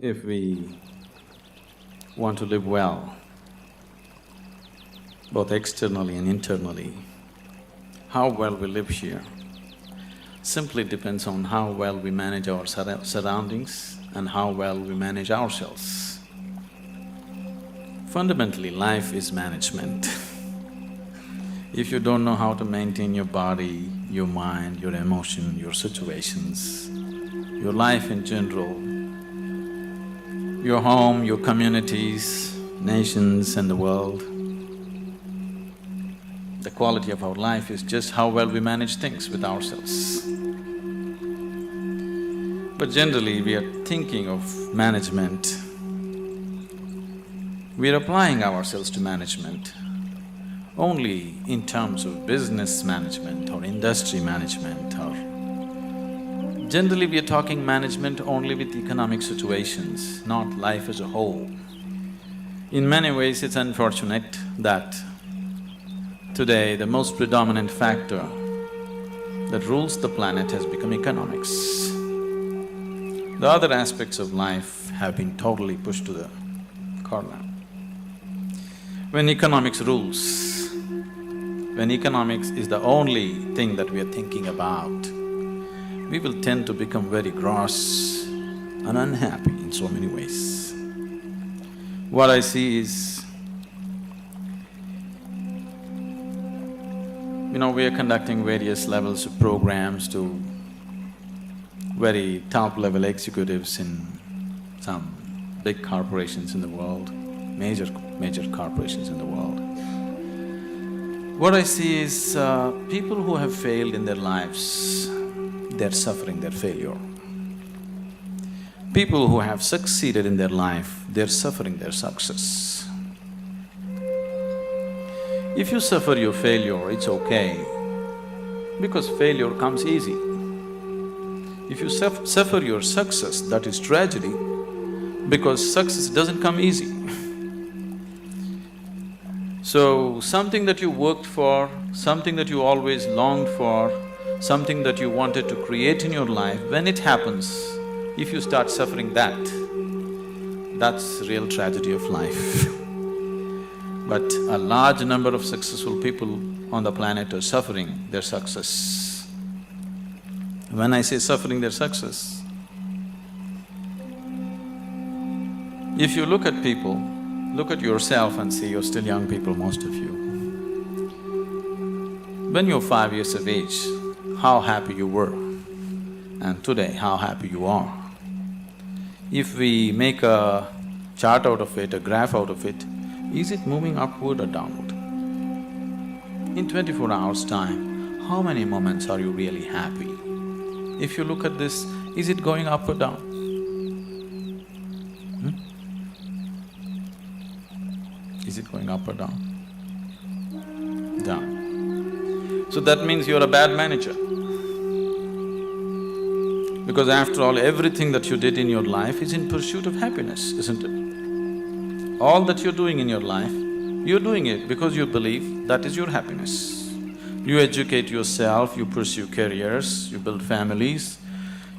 if we want to live well, both externally and internally, how well we live here simply depends on how well we manage our surroundings and how well we manage ourselves. Fundamentally, life is management. If you don't know how to maintain your body, your mind, your emotion, your situations, your life in general, your home, your communities, nations and the world, the quality of our life is just how well we manage things with ourselves. But generally, we are thinking of management, we are applying ourselves to management only in terms of business management or industry management, or generally we are talking management only with economic situations, not life as a whole. In many ways, it's unfortunate that today the most predominant factor that rules the planet has become economics. The other aspects of life have been totally pushed to the corner. When economics rules, when economics is the only thing that we are thinking about, we will tend to become very gross and unhappy in so many ways. What I see is, we are conducting various levels of programs to very top-level executives in some big corporations in the world, major corporations in the world. What I see is, people who have failed in their lives, they're suffering their failure. People who have succeeded in their life, they're suffering their success. If you suffer your failure, it's okay, because failure comes easy. If you suffer your success, that is tragedy, because success doesn't come easy. So, something that you worked for, something that you always longed for, something that you wanted to create in your life, when it happens, if you start suffering that, that's real tragedy of life. But a large number of successful people on the planet are suffering their success. When I say suffering their success, if you look at people, look at yourself and see, you're still young people, most of you. When you're 5 years of age, how happy you were, and today how happy you are. If we make a chart out of it, a graph out of it, is it moving upward or downward? In 24 hours' time, how many moments are you really happy? If you look at this, is it going up or down? Is it going up or down? Down. So that means you're a bad manager. Because after all, everything that you did in your life is in pursuit of happiness, isn't it? All that you're doing in your life, you're doing it because you believe that is your happiness. You educate yourself, you pursue careers, you build families,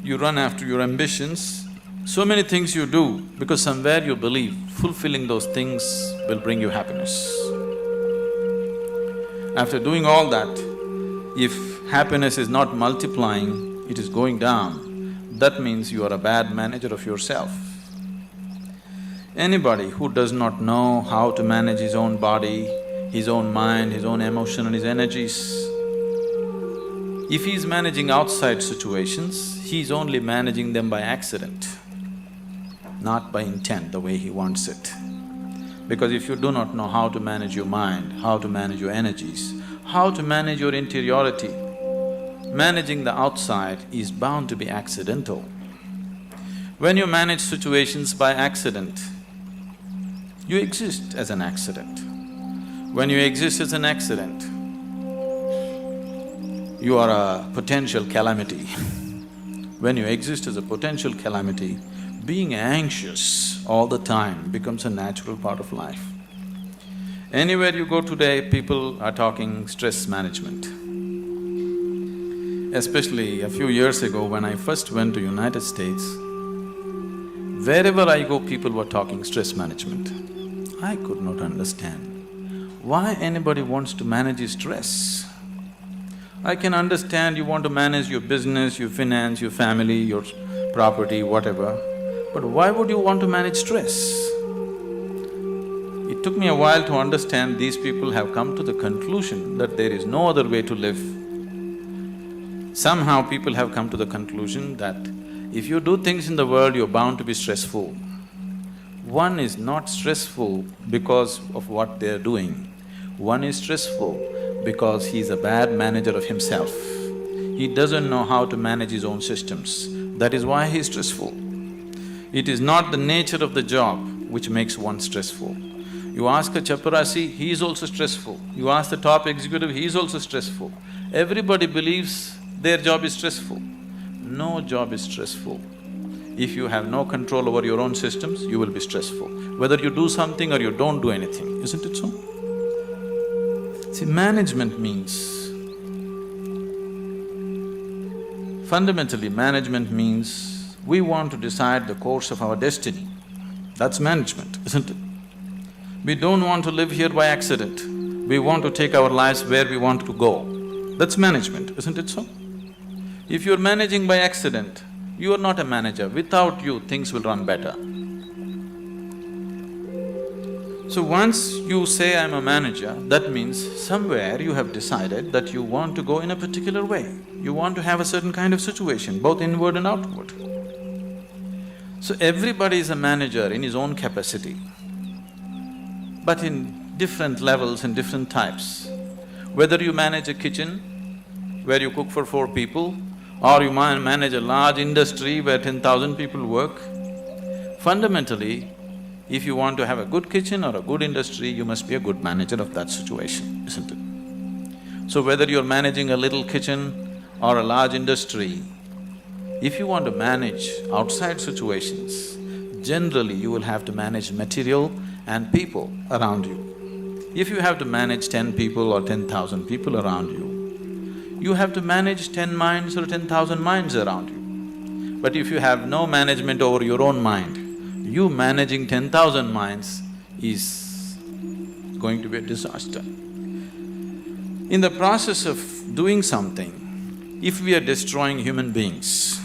you run after your ambitions. So many things you do because somewhere you believe fulfilling those things will bring you happiness. After doing all that, if happiness is not multiplying, it is going down, that means you are a bad manager of yourself. Anybody who does not know how to manage his own body, his own mind, his own emotion and his energies, if he is managing outside situations, he is only managing them by accident, not by intent, the way he wants it. Because if you do not know how to manage your mind, how to manage your energies, how to manage your interiority, managing the outside is bound to be accidental. When you manage situations by accident, you exist as an accident. When you exist as an accident, you are a potential calamity. When you exist as a potential calamity, being anxious all the time becomes a natural part of life. Anywhere you go today, people are talking stress management. Especially a few years ago when I first went to United States, Wherever I go, people were talking stress management. I could not understand why anybody wants to manage his stress. I can understand you want to manage your business, your finance, your family, your property, whatever, but why would you want to manage stress? It took me a while to understand these people have come to the conclusion that there is no other way to live. Somehow people have come to the conclusion that if you do things in the world, you're bound to be stressful. One is not stressful because of what they're doing. One is stressful because he's a bad manager of himself. He doesn't know how to manage his own systems. That is why he's stressful. It is not the nature of the job which makes one stressful. You ask a chaparasi, he is also stressful. You ask the top executive, he is also stressful. Everybody believes their job is stressful. No job is stressful. If you have no control over your own systems, you will be stressful. Whether you do something or you don't do anything, isn't it so? See, management means… fundamentally, management means we want to decide the course of our destiny. That's management, isn't it? We don't want to live here by accident. We want to take our lives where we want to go. That's management, isn't it so? If you're managing by accident, you are not a manager. Without you, things will run better. So once you say, I'm a manager, that means somewhere you have decided that you want to go in a particular way. You want to have a certain kind of situation, both inward and outward. So everybody is a manager in his own capacity, but in different levels and different types. Whether you manage a kitchen where you cook for 4 people, or you manage a large industry where 10,000 people work, fundamentally, if you want to have a good kitchen or a good industry, you must be a good manager of that situation, isn't it? So whether you're managing a little kitchen or a large industry, if you want to manage outside situations, generally you will have to manage material and people around you. If you have to manage 10 people or 10,000 people around you, you have to manage 10 minds or 10,000 minds around you. But if you have no management over your own mind, you managing 10,000 minds is going to be a disaster. In the process of doing something, if we are destroying human beings,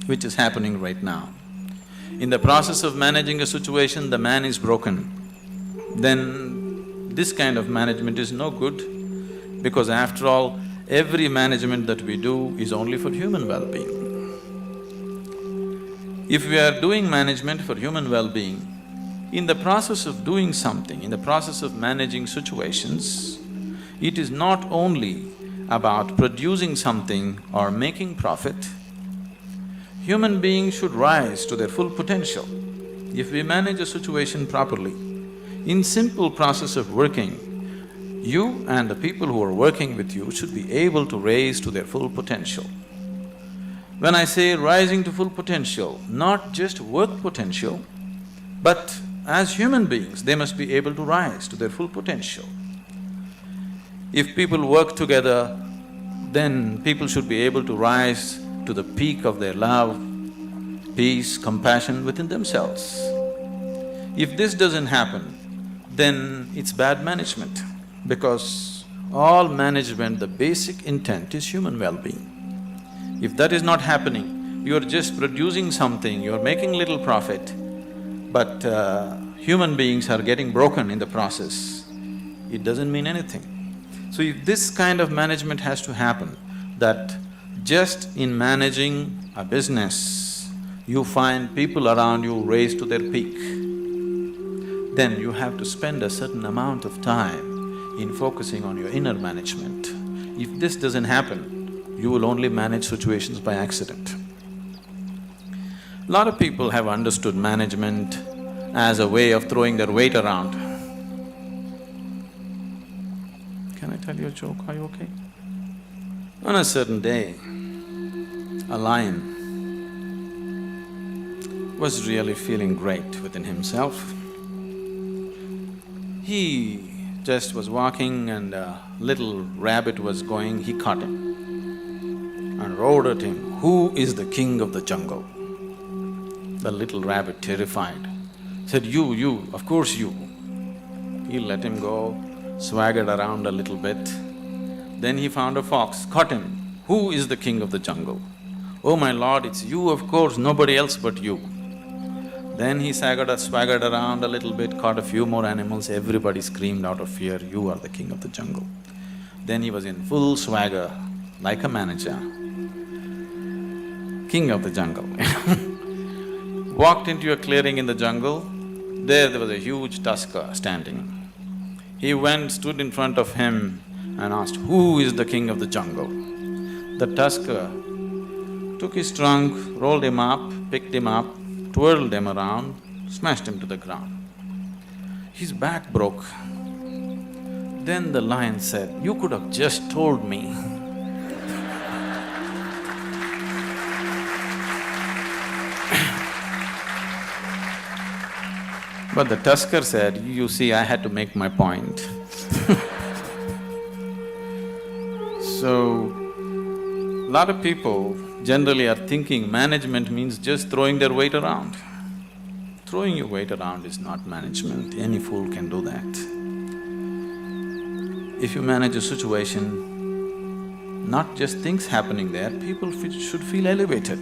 which is happening right now, in the process of managing a situation, the man is broken, then this kind of management is no good, because after all, every management that we do is only for human well-being. If we are doing management for human well-being, in the process of doing something, in the process of managing situations, it is not only about producing something or making profit. Human beings should rise to their full potential. If we manage a situation properly, in simple process of working, you and the people who are working with you should be able to raise to their full potential. When I say rising to full potential, not just work potential, but as human beings, they must be able to rise to their full potential. If people work together, then people should be able to rise to the peak of their love, peace, compassion within themselves. If this doesn't happen, then it's bad management, because all management, the basic intent is human well-being. If that is not happening, you are just producing something, you are making little profit, but human beings are getting broken in the process, it doesn't mean anything. So if this kind of management has to happen, that just in managing a business, you find people around you raise to their peak, then you have to spend a certain amount of time in focusing on your inner management. If this doesn't happen, you will only manage situations by accident. A lot of people have understood management as a way of throwing their weight around. Can I tell you a joke? Are you okay? On a certain day, a lion was really feeling great within himself. He just was walking and a little rabbit was going, he caught him and roared at him, "Who is the king of the jungle?" The little rabbit, terrified, said, you, of course you. He let him go, swaggered around a little bit. Then he found a fox, caught him. Who is the king of the jungle? Oh my lord, it's you, of course, nobody else but you. Then he swaggered around a little bit, caught a few more animals, everybody screamed out of fear, you are the king of the jungle. Then he was in full swagger, like a manager, king of the jungle Walked into a clearing in the jungle, there was a huge tusker standing. He went, stood in front of him and asked, who is the king of the jungle? The tusker took his trunk, rolled him up, picked him up, twirled him around, smashed him to the ground. His back broke. Then the lion said, you could have just told me. But the tusker said, you see, I had to make my point So, lot of people generally are thinking management means just throwing their weight around. Throwing your weight around is not management, any fool can do that. If you manage a situation, not just things happening there, people should feel elevated,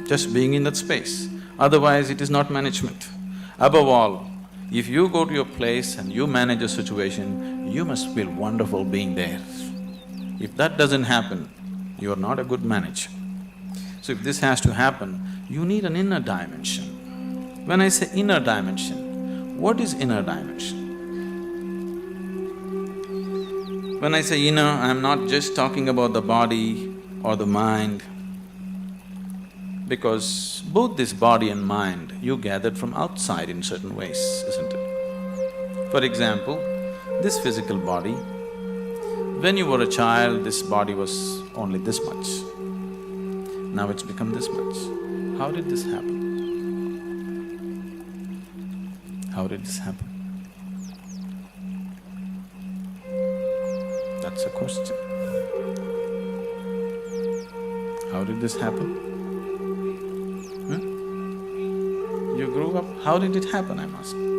just being in that space. Otherwise, it is not management. Above all, if you go to your place and you manage a situation, you must feel wonderful being there. If that doesn't happen, you are not a good manager. So if this has to happen, you need an inner dimension. When I say inner dimension, what is inner dimension? When I say inner, I'm not just talking about the body or the mind, because both this body and mind you gathered from outside in certain ways, isn't it? For example, this physical body, when you were a child, this body was only this much. Now it's become this much. How did this happen? How did this happen? That's a question. How did this happen? You grew up, how did it happen, I'm asking?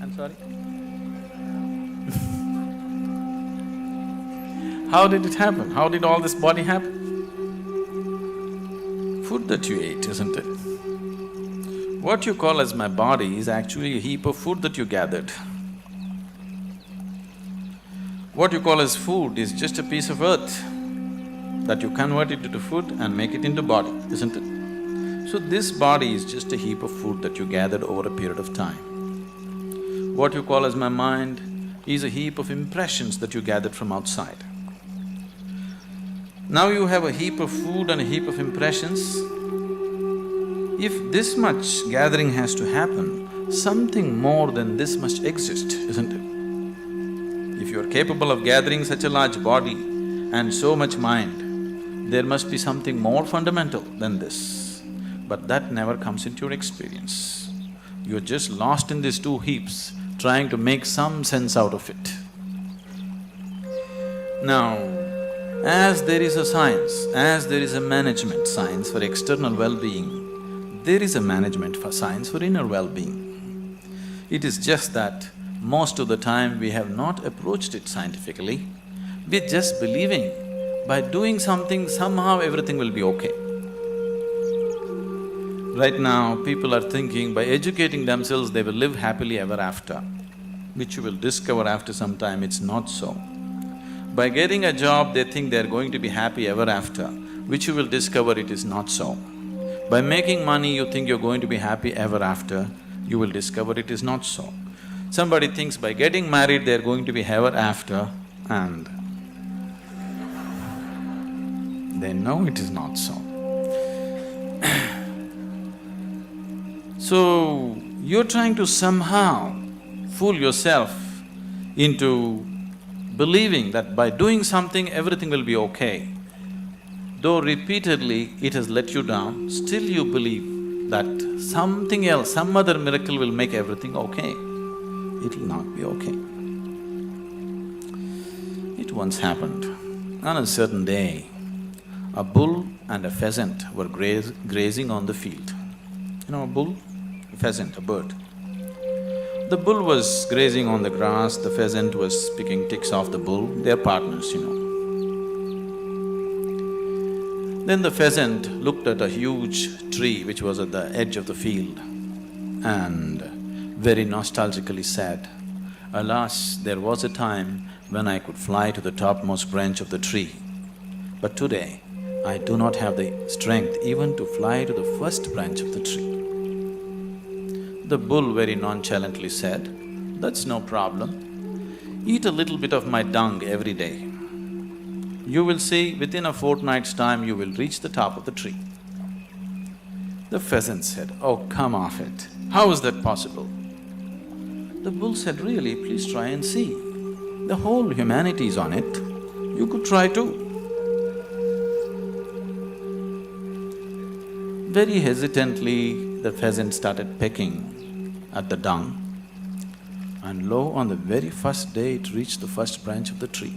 I'm sorry? How did it happen? How did all this body happen? Food that you ate, isn't it? What you call as my body is actually a heap of food that you gathered. What you call as food is just a piece of earth that you convert it into food and make it into body, isn't it? So this body is just a heap of food that you gathered over a period of time. What you call as my mind is a heap of impressions that you gathered from outside. Now you have a heap of food and a heap of impressions. If this much gathering has to happen, something more than this must exist, isn't it? If you are capable of gathering such a large body and so much mind, there must be something more fundamental than this. But that never comes into your experience. You're just lost in these two heaps, trying to make some sense out of it. Now, as there is a science, as there is a management science for external well-being, there is a management for science for inner well-being. It is just that most of the time we have not approached it scientifically. We're just believing by doing something, somehow everything will be okay. Right now, people are thinking by educating themselves they will live happily ever after, which you will discover after some time it's not so. By getting a job, they think they're going to be happy ever after, which you will discover it is not so. By making money, you think you're going to be happy ever after, you will discover it is not so. Somebody thinks by getting married they're going to be ever after, and they know it is not so. So, you're trying to somehow fool yourself into believing that by doing something everything will be okay. Though repeatedly it has let you down, still you believe that something else, some other miracle will make everything okay. It will not be okay. once happened. On a certain day, a bull and a pheasant were grazing on the field. You know a bull? A pheasant, a bird. The bull was grazing on the grass, the pheasant was picking ticks off the bull, they're partners, you know. Then the pheasant looked at a huge tree which was at the edge of the field and very nostalgically said, "Alas, there was a time when I could fly to the topmost branch of the tree, but today I do not have the strength even to fly to the first branch of the tree." The bull very nonchalantly said, "That's no problem. Eat a little bit of my dung every day. You will see, within a fortnight's time you will reach the top of the tree." The pheasant said, "Oh, come off it. How is that possible?" The bull said, "Really, please try and see. The whole humanity is on it. You could try too." Very hesitantly, the pheasant started pecking at the dung, and lo, on the very first day it reached the first branch of the tree.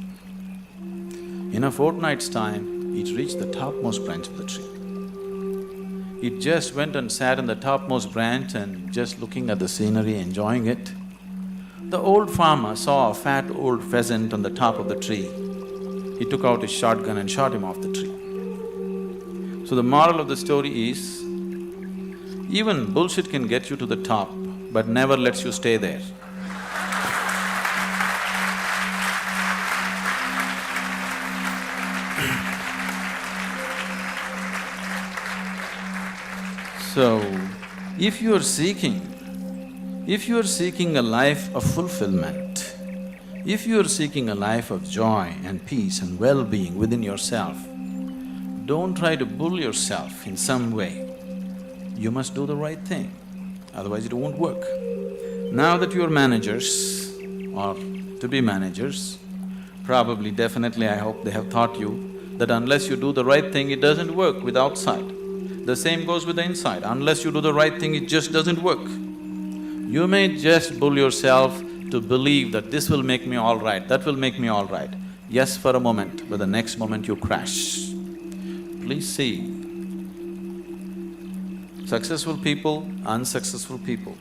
In a fortnight's time, it reached the topmost branch of the tree. It just went and sat on the topmost branch and just looking at the scenery, enjoying it. The old farmer saw a fat old pheasant on the top of the tree. He took out his shotgun and shot him off the tree. So the moral of the story is, even bullshit can get you to the top, but never lets you stay there. So, if you are seeking a life of fulfillment, if you are seeking a life of joy and peace and well-being within yourself, don't try to bull yourself in some way. You must do the right thing, otherwise it won't work. Now that you're managers or to be managers, probably, definitely, I hope they have taught you that unless you do the right thing, it doesn't work with outside. The same goes with the inside. Unless you do the right thing, it just doesn't work. You may just bull yourself to believe that this will make me all right, that will make me all right. Yes, for a moment, but the next moment you crash. Please see, successful people, unsuccessful people,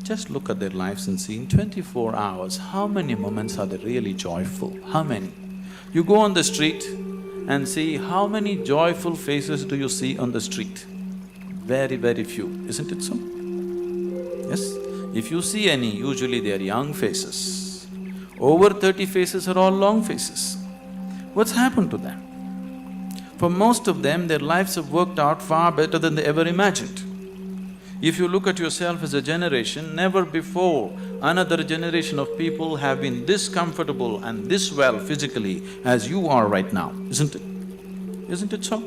just look at their lives and see in 24 hours, how many moments are they really joyful? How many? You go on the street and see how many joyful faces do you see on the street? Very, very few, isn't it so? Yes? If you see any, usually they are young faces. Over 30 faces are all long faces. What's happened to them? For most of them, their lives have worked out far better than they ever imagined. If you look at yourself as a generation, never before another generation of people have been this comfortable and this well physically as you are right now, isn't it? Isn't it so?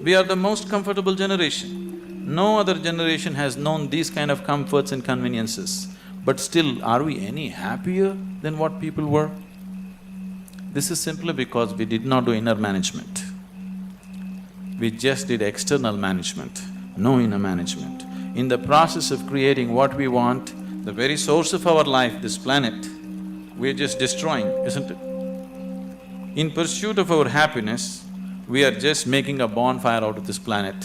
We are the most comfortable generation. No other generation has known these kind of comforts and conveniences. But still, are we any happier than what people were? This is simply because we did not do inner management. We just did external management, no inner management. In the process of creating what we want, the very source of our life, this planet, we're just destroying, isn't it? In pursuit of our happiness, we are just making a bonfire out of this planet,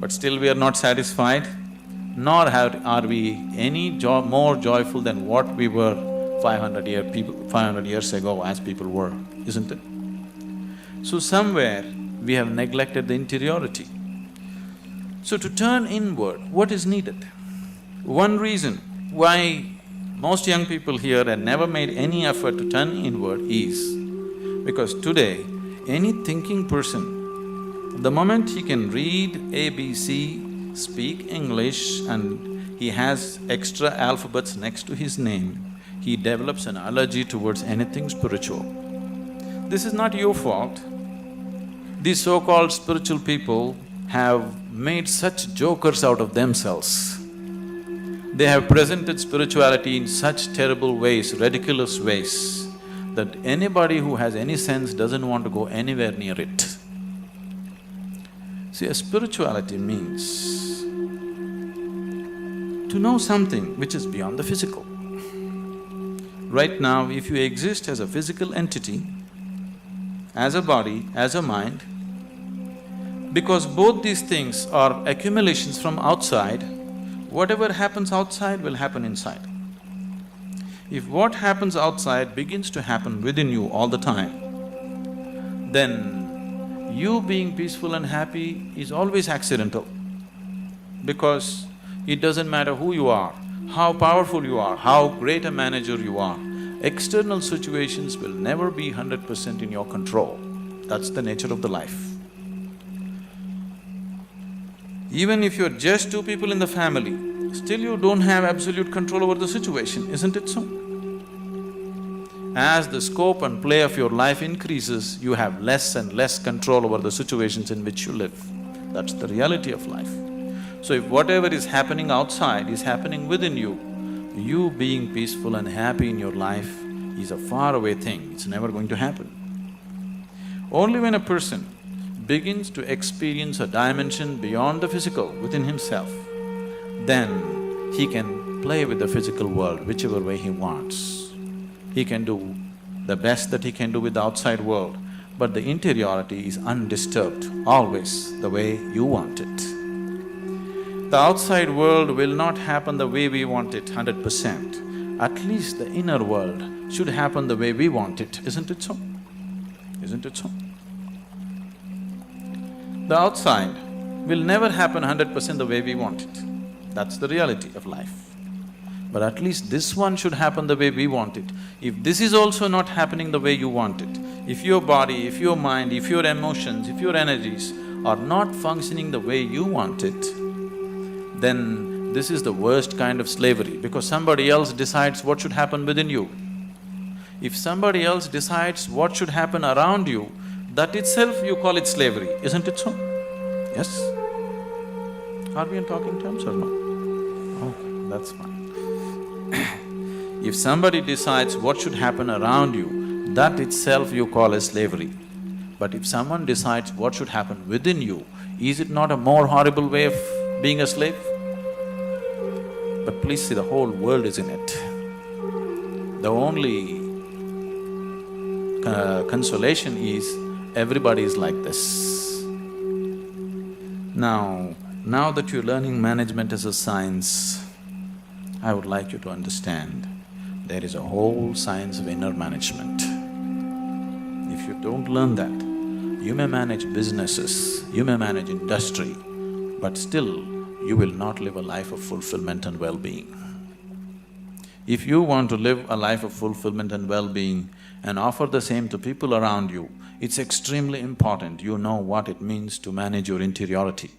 but still we are not satisfied, nor are we any more joyful than what we were 500 years ago as people were, isn't it? So somewhere, we have neglected the interiority. So to turn inward, what is needed? One reason why most young people here have never made any effort to turn inward is because today, any thinking person, the moment he can read ABC, speak English and he has extra alphabets next to his name, he develops an allergy towards anything spiritual. This is not your fault. These so-called spiritual people have made such jokers out of themselves. They have presented spirituality in such terrible ways, ridiculous ways, that anybody who has any sense doesn't want to go anywhere near it. See, a spirituality means to know something which is beyond the physical. Right now, if you exist as a physical entity, as a body, as a mind, because both these things are accumulations from outside. Whatever happens outside will happen inside. If what happens outside begins to happen within you all the time, then you being peaceful and happy is always accidental. Because it doesn't matter who you are, how powerful you are, how great a manager you are, external situations will never be 100% in your control. That's the nature of the life. Even if you're just two people in the family, still you don't have absolute control over the situation, isn't it so? As the scope and play of your life increases, you have less and less control over the situations in which you live. That's the reality of life. So if whatever is happening outside is happening within you, you being peaceful and happy in your life is a faraway thing, it's never going to happen. Only when a person begins to experience a dimension beyond the physical within himself, then he can play with the physical world whichever way he wants. He can do the best that he can do with the outside world, but the interiority is undisturbed, always the way you want it. The outside world will not happen the way we want it 100%. At least the inner world should happen the way we want it, isn't it so? Isn't it so? The outside will never happen 100% the way we want it. That's the reality of life. But at least this one should happen the way we want it. If this is also not happening the way you want it, if your body, if your mind, if your emotions, if your energies are not functioning the way you want it, then this is the worst kind of slavery, because somebody else decides what should happen within you. If somebody else decides what should happen around you, that itself you call it slavery, isn't it so? Yes? Are we in talking terms or no? Okay, that's fine. If somebody decides what should happen around you, that itself you call as slavery. But if someone decides what should happen within you, is it not a more horrible way of being a slave? But please see, the whole world is in it. The only consolation is everybody is like this. Now that you're learning management as a science, I would like you to understand there is a whole science of inner management. If you don't learn that, you may manage businesses, you may manage industry, but still you will not live a life of fulfillment and well-being. If you want to live a life of fulfillment and well-being and offer the same to people around you, it's extremely important you know what it means to manage your interiority.